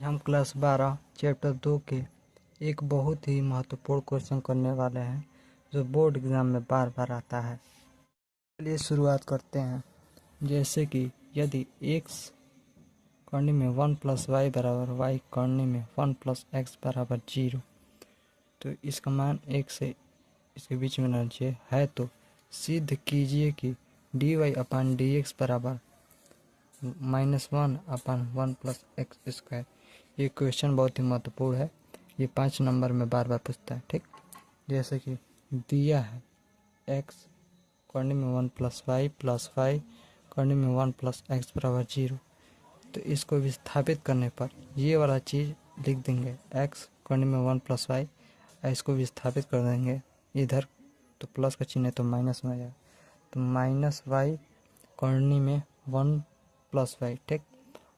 हम class 12 chapter 2 के एक बहुत ही महत्वपूर्ण क्वेश्चन करने वाले हैं जो बोर्ड एग्जाम में बार बार आता है। चलिए शुरुआत करते हैं। जैसे कि यदि x करने में 1 + y बराबर y करने में 1 + x बराबर 0, तो इसका मान 1 से इसके बीच में रहना चाहिए है, तो सिद्ध कीजिए कि dy/dx बराबर -1/1 + x²। ये क्वेश्चन बहुत ही महत्वपूर्ण है। ये 5 नंबर में बार बार पूछता है। ठीक, जैसे कि दिया है x करने में 1 + y + y करने में 1 + x बराबर 0, तो इसको विस्थापित करने पर ये वाला चीज़ लिख देंगे। x करने में 1 + y, इसको विस्थापित कर देंगे इधर, तो प्लस का चिन्ह है तो माइनस में आ जाएगा, तो -y करने में 1 + y। ठीक,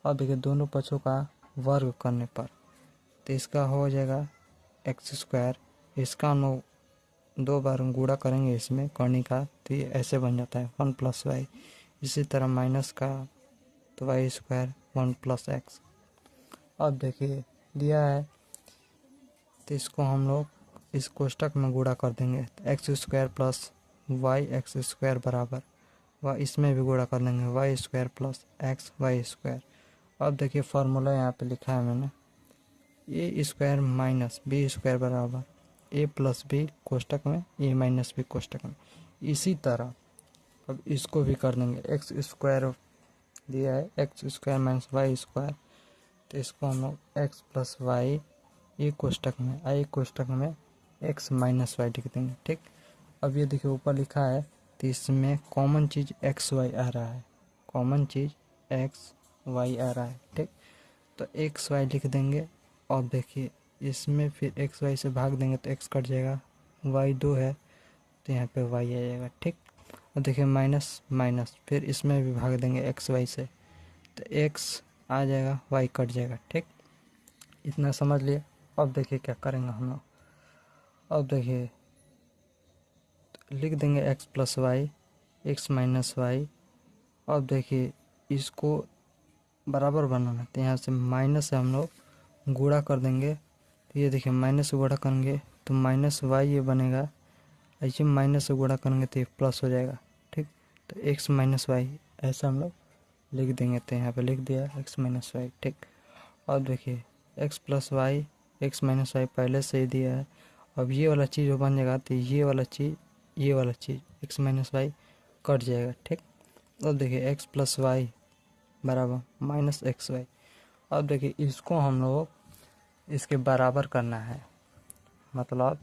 अब देखिए दोनों पक्षों का वर्ग करने पर तो इसका हो जाएगा x²। इसका हम लोग 2 बार गुणा करेंगे इसमें करने का, तो ये ऐसे बन जाता है 1 + y। इसी तरह माइनस का तो y² 1 + x। अब देखिए दिया है तो इसको हम लोग इस कोष्टक में गुणा कर देंगे, तो x² + y(x² बराबर व इसमें भी गुणा कर लेंगे y² + x y²। अब देखिए फार्मूला यहाँ पे लिखा है मैंने, a² - b² बराबर a + b कोष्टक में a - b कोष्टक में। इसी तरह अब इसको भी कर देंगे, x² दिया है x² - y², तो इसको हम लोग x + y a कोष्टक में i कोष्टक में x - y लिख देंगे। ठीक, अब ये देखिए ऊपर लिखा है तो इसमें कॉमन चीज़ x y आ रहा है, कॉमन चीज़ x y आ रहा है। ठीक, तो x y लिख देंगे और देखिए इसमें फिर x y से भाग देंगे तो x कट जाएगा, y 2 है तो यहाँ पे y आ जाएगा। ठीक, और देखिए माइनस माइनस फिर इसमें भी भाग देंगे x y से तो x आ जाएगा, y कट जाएगा। ठीक, इतना समझ लिए। अब देखिए क्या करेंगे हम लोग, अब देखिए लिख देंगे x + y x - y। अब देखिए इसको बराबर बनाना, तो यहाँ से माइनस से हम लोग गुणा कर देंगे, तो ये देखिए माइनस से गुणा करेंगे तो -y ये बनेगा, ऐसे माइनस से गुणा करेंगे तो ये प्लस हो जाएगा। ठीक, तो x - y ऐसा हम लोग लिख देंगे, तो यहाँ पे लिख दिया x - y। ठीक, अब देखिए x + y x - y पहले से ही दिया है। अब ये वाला चीज़ जो बन जाएगा तो ये वाला चीज़ x - y कट जाएगा। ठीक, अब देखिए x + y बराबर -xy। अब देखिए इसको हम लोग इसके बराबर करना है, मतलब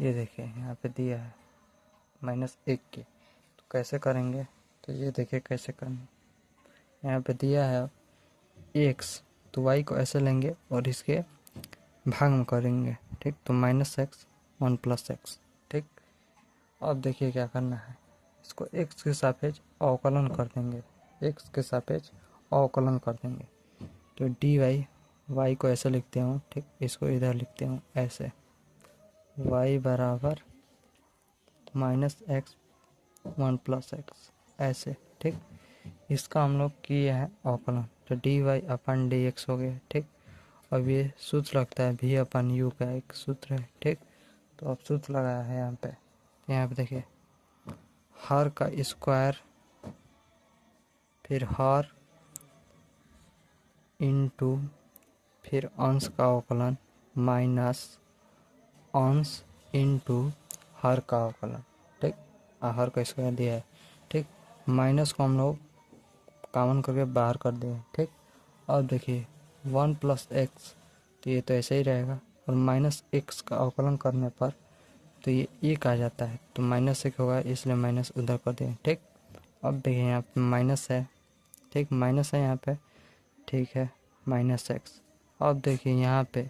ये देखिए यहाँ पे दिया है -1 के, तो कैसे करेंगे, तो ये देखिए कैसे करना। यहाँ पे दिया है x, तो y को ऐसे लेंगे और इसके भाग में करेंगे। ठीक, तो -x 1 + x। ठीक, अब देखिए क्या करना है, इसको x के सापेक्ष अवकलन कर देंगे, x के सापेक्ष अवकलन कर देंगे, तो dy y को ऐसे लिखते हूँ। ठीक, इसको इधर लिखते हूँ ऐसे, y बराबर -x 1 + x ऐसे। ठीक, इसका हम लोग किए हैं अवकलन, तो dy/dx हो गया। ठीक, अब ये सूत्र लगता है v/u का एक सूत्र है। ठीक, तो अब सूत्र लगाया है यहाँ पे, यहाँ पे देखिए हर का स्क्वायर फिर हर इनटू फिर अंश का अवकलन माइनस अंश इनटू हर का अवकलन। ठीक, हर का स्क्वायर दिया है। ठीक, माइनस को हम लोग कॉमन करके बाहर कर दिए। ठीक, अब देखिए 1 + x, तो ये तो ऐसे ही रहेगा, और -x का अवकलन करने पर तो ये 1 आ जाता है, तो -1 होगा इसलिए माइनस उधर कर दिए। ठीक, अब देखिए यहाँ पे माइनस है। ठीक, माइनस है यहाँ पे। ठीक है, -x। अब देखिए यहाँ पे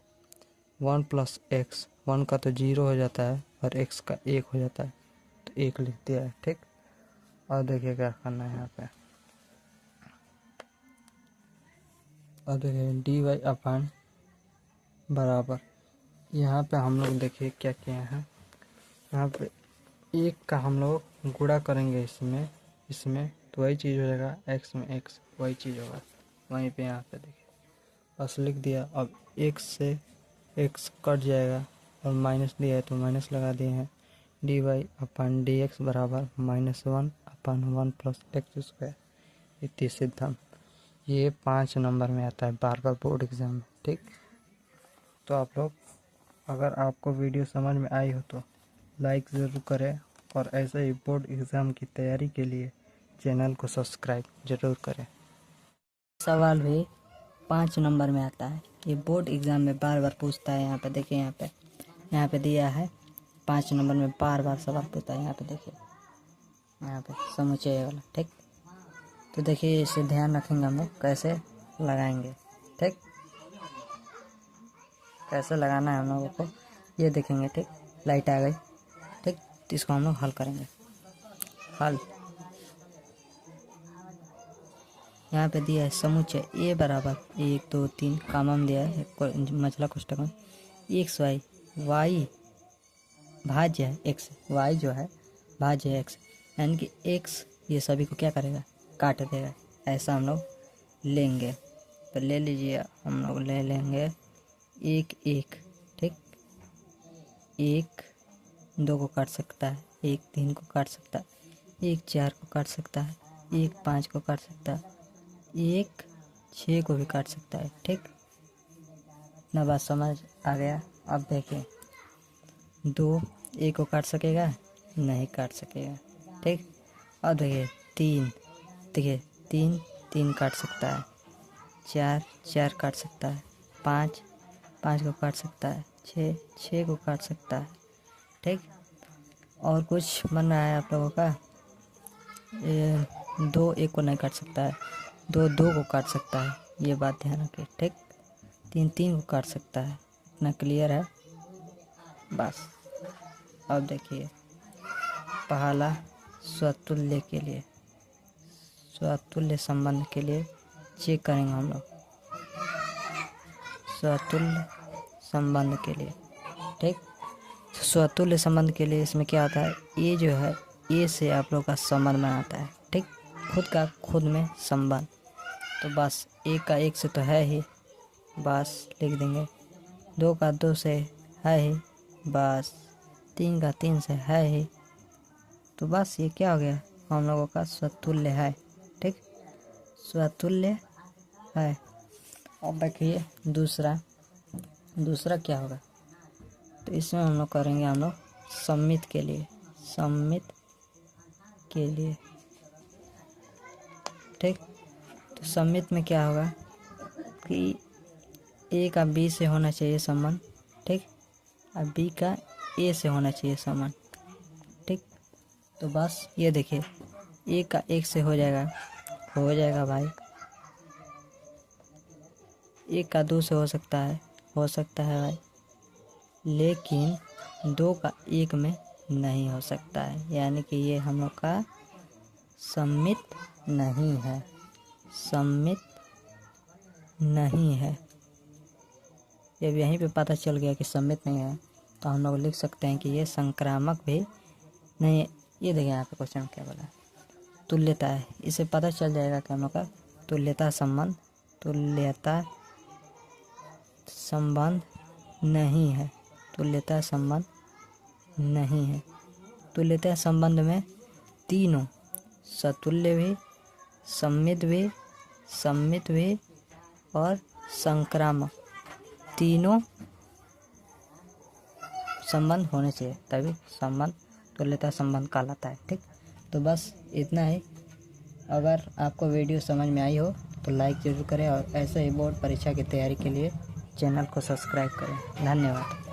1 + x, 1 का तो 0 हो जाता है और x का 1 हो जाता है, तो 1 लिख दिया है। ठीक, और देखिए क्या करना है यहाँ पे, और देखिए dy/ बराबर यहाँ पे हम लोग देखिए क्या किए हैं, यहाँ पे 1 का हम लोग गुणा करेंगे इसमें तो वही चीज़ हो जाएगा, x में x वही चीज़ होगा, वहीं पे यहाँ पे देखिए बस लिख दिया। अब x से x कट जाएगा और माइनस दिया है तो माइनस लगा दिए हैं। dy अपन dx बराबर -1/1 प्लस एक्स स्क्वायर, इति सिद्धम। ये 5 नंबर में आता है बार बार बोर्ड एग्ज़ाम में, ठीक। तो आप लोग, अगर आपको वीडियो समझ में आई हो तो लाइक ज़रूर करें और ऐसे ही बोर्ड एग्ज़ाम की तैयारी के लिए चैनल को सब्सक्राइब ज़रूर करें। सवाल भी 5 नंबर में आता है। ये बोर्ड एग्ज़ाम में बार बार पूछता है। यहाँ पे देखिए, यहाँ पे दिया है 5 नंबर में बार बार सवाल पूछता है। यहाँ पे देखिए, यहाँ पे समुच्चय वाला, ठीक। तो देखिए, इसे ध्यान रखेंगे हम लोग कैसे लगाएंगे, ठीक। कैसे लगाना है हम लोगों को ये देखेंगे, ठीक। लाइट आ गई, ठीक। तो इसको हम लोग हल करेंगे। हल यहाँ पे दिया है समुच्चय ए बराबर 1 2 3 कामम दिया है, मचला कोष्टक में एक्स वाई भाज्य है एक्स, वाई जो है भाज्य है एक्स, यानी कि एक्स ये सभी को क्या करेगा, काट देगा। ऐसा हम लोग लेंगे। तो ले लीजिए, हम लोग ले लेंगे 1 1, ठीक। 1 2 को काट सकता है, 1 3 को काट सकता है, 1 4 को काट सकता है, 1 5 को काट सकता है, 1 6 को भी काट सकता है, ठीक ना। बात समझ आ गया। अब देखिए, 2 1 को काट सकेगा, नहीं काट सकेगा, ठीक। अब देखिए 3, देखिए 3 3 काट सकता है, 4 4 काट सकता है, 5 5 को काट सकता है, 6 6 को काट सकता है, ठीक। और कुछ बन रहा है आप लोगों का, 2 1 को नहीं काट सकता है, 2 2 को काट सकता है, ये बात ध्यान रखिए, ठीक। 3 3 को काट सकता है। इतना क्लियर है बस। अब देखिए, पहला स्वतुल्य के लिए, स्वतुल्य संबंध के लिए चेक करेंगे हम लोग। स्वतुल्य संबंध के लिए, ठीक। स्वतुल्य संबंध के लिए इसमें क्या आता है, ये जो है ए से आप लोग का संबंध बनाता है, ठीक। खुद का खुद में संबंध। तो बस 1 का 1 से तो है ही, बस लिख देंगे। 2 का 2 से है ही, बस। 3 का 3 से है ही, तो बस ये क्या हो गया, हम लोगों का स्वतुल्य है, ठीक। स्वतुल्य है। अब देखिए दूसरा क्या होगा, तो इसमें हम लोग करेंगे, हम लोग सम्मित के लिए, सम्मित के लिए, ठीक। तो सम्मित में क्या होगा कि ए का बी से होना चाहिए संबंध, ठीक, और बी का ए से होना चाहिए संबंध, ठीक। तो बस ये देखिए, ए का 1 से हो जाएगा भाई। 1 का 2 से हो सकता है भाई, लेकिन 2 का 1 में नहीं हो सकता है, यानी कि ये हम लोग का सम्मित नहीं है, सम्मित नहीं है। जब यहीं पे पता चल गया कि सम्मित नहीं है, तो हम लोग लिख सकते हैं कि ये संक्रामक भी नहीं है। ये देखिए यहाँ पे क्वेश्चन क्या बोला है, तुल्यता है। इसे पता चल जाएगा कि हम लोग का तुल्यता संबंध नहीं है, तुल्यता संबंध नहीं है। तुल्यता संबंध में तीनों, सतुल्य भी, सम्मित भी और संक्रामक, तीनों संबंध होने चाहिए, तभी संबंध तुल्यता संबंध कहलाता है, ठीक। तो बस इतना ही। अगर आपको वीडियो समझ में आई हो तो लाइक ज़रूर करें और ऐसे ही बोर्ड परीक्षा की तैयारी के लिए चैनल को सब्सक्राइब करें। धन्यवाद।